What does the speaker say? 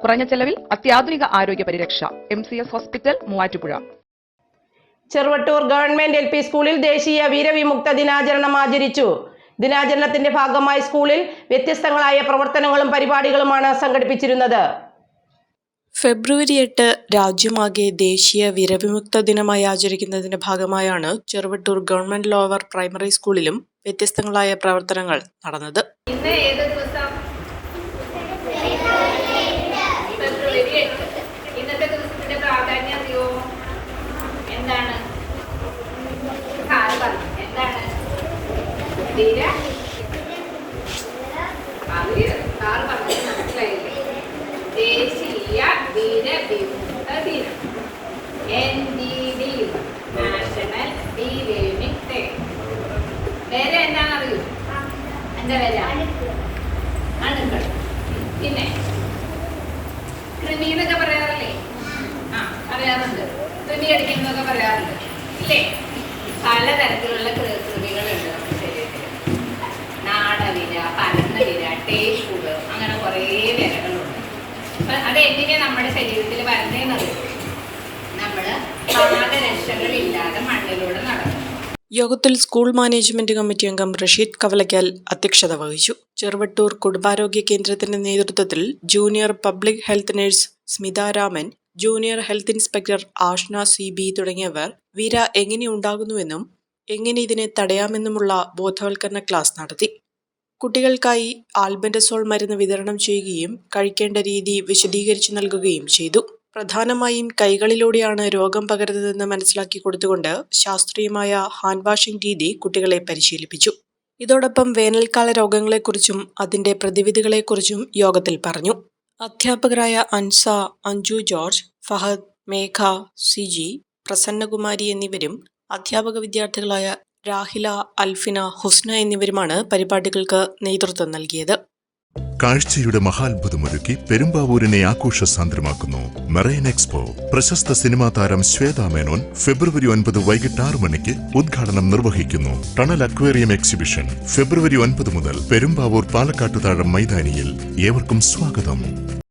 കുറഞ്ഞ ചെലവിൽ അത്യാധുനിക ആരോഗ്യ പരിരക്ഷ. MCS hospital, Muvattupuzha. Cheruvattoor government LP സ്കൂളിൽ ദേശീയ വീരവിമുക്ത ദിനാചരണം ആചരിച്ചു. ദിനാചരണത്തിന്റെ ഭാഗമായി സ്കൂളിൽ വ്യത്യസ്തങ്ങളായ പ്രവർത്തനങ്ങളും പരിപാടികളുമാണ് സംഘടിപ്പിച്ചിരുന്നത്. ഫെബ്രുവരി 8 രാജ്യമാകെ ദേശീയ വീരവിമുക്ത ദിനമായി ആചരിക്കുന്നതിന്റെ ഭാഗമായാണ് ചെറുവട്ടൂർ ഗവൺമെന്റ് ലോവർ പ്രൈമറി സ്കൂളിലും വ്യത്യസ്തങ്ങളായ പ്രവർത്തനങ്ങൾ നടന്നത്. ഇന്നത്തെ ദിവസത്തിന്റെ പ്രാധാന്യം അറിയോ? എന്താണ്? എന്താണ് മനസ്സിലായില്ലേ? ദേശീയ വീരവിമുക്ത ദിനം, NVD, നാഷണൽ ഡീവേമിംഗ് ഡേ. പേര് എന്താണെന്നറിയോ? എന്താ പേര്? അണുക്കൾ. പിന്നെ കൃമി എന്നൊക്കെ പറയാറില്ലേ? പറയാറുണ്ട്. കൃമി അടിക്കുന്നതൊക്കെ പറയാറുണ്ട് ഇല്ലേ? പലതരത്തിലുള്ള കൃമികളുണ്ട് നമ്മുടെ ശരീരത്തിൽ. നാടവിര, പരന്ന വിര, ടേപ്പുകൾ, അങ്ങനെ കുറേ വിരകളുണ്ട്. അപ്പൊ അതെങ്ങനെ നമ്മുടെ ശരീരത്തിൽ വരുന്നതെന്നത് നമ്മൾ പാദരക്ഷകളില്ലാതെ മണ്ണിലൂടെ നടക്കും. യോഗത്തിൽ സ്കൂൾ മാനേജ്മെന്റ് കമ്മിറ്റി അംഗം റഷീദ് കവലയ്ക്കൽ അധ്യക്ഷത വഹിച്ചു. ചെറുവട്ടൂർ കുടുംബാരോഗ്യ കേന്ദ്രത്തിന്റെ നേതൃത്വത്തിൽ junior public health nurse Smitha Raman, junior health inspector Ashna CB തുടങ്ങിയവർ വീര എങ്ങനെ ഉണ്ടാകുന്നുവെന്നും എങ്ങനെ ഇതിനെ തടയാമെന്നുമുള്ള ബോധവൽക്കരണ ക്ലാസ് നടത്തി. കുട്ടികൾക്കായി ആൽബൻഡസോൾ മരുന്ന് വിതരണം ചെയ്യുകയും കഴിക്കേണ്ട രീതി വിശദീകരിച്ചു നൽകുകയും ചെയ്തു. പ്രധാനമായും കൈകളിലൂടെയാണ് രോഗം പകരുന്നതെന്ന് മനസ്സിലാക്കി കൊടുത്തുകൊണ്ട് ശാസ്ത്രീയമായ ഹാൻഡ് വാഷിംഗ് രീതി കുട്ടികളെ പരിശീലിപ്പിച്ചു. ഇതോടൊപ്പം വേനൽക്കാല രോഗങ്ങളെക്കുറിച്ചും അതിന്റെ പ്രതിവിധികളെക്കുറിച്ചും യോഗത്തിൽ പറഞ്ഞു. അധ്യാപകരായ അൻസ, അഞ്ജു ജോർജ്, ഫഹദ്, മേഘ, CG, പ്രസന്നകുമാരി എന്നിവരും അധ്യാപക വിദ്യാർത്ഥികളായ രാഹില, അൽഫിന, ഹുസ്ന എന്നിവരുമാണ് പരിപാടികൾക്ക് നേതൃത്വം നൽകിയത്. കാഴ്ചയുടെ മഹാത്ഭുതമൊരുക്കി പെരുമ്പാവൂരിനെ ആഘോഷസാന്ദ്രമാക്കുന്നു മെറൈൻ എക്സ്പോ. പ്രശസ്ത സിനിമാ താരം ശ്വേതാ മേനോൻ ഫെബ്രുവരി 9 വൈകിട്ട് 6 മണിക്ക് ഉദ്ഘാടനം നിർവഹിക്കുന്നു. ടണൽ അക്വേറിയം എക്സിബിഷൻ ഫെബ്രുവരി 9 മുതൽ പെരുമ്പാവൂർ പാലക്കാട്ടുതാഴം മൈതാനിയിൽ. ഏവർക്കും സ്വാഗതം.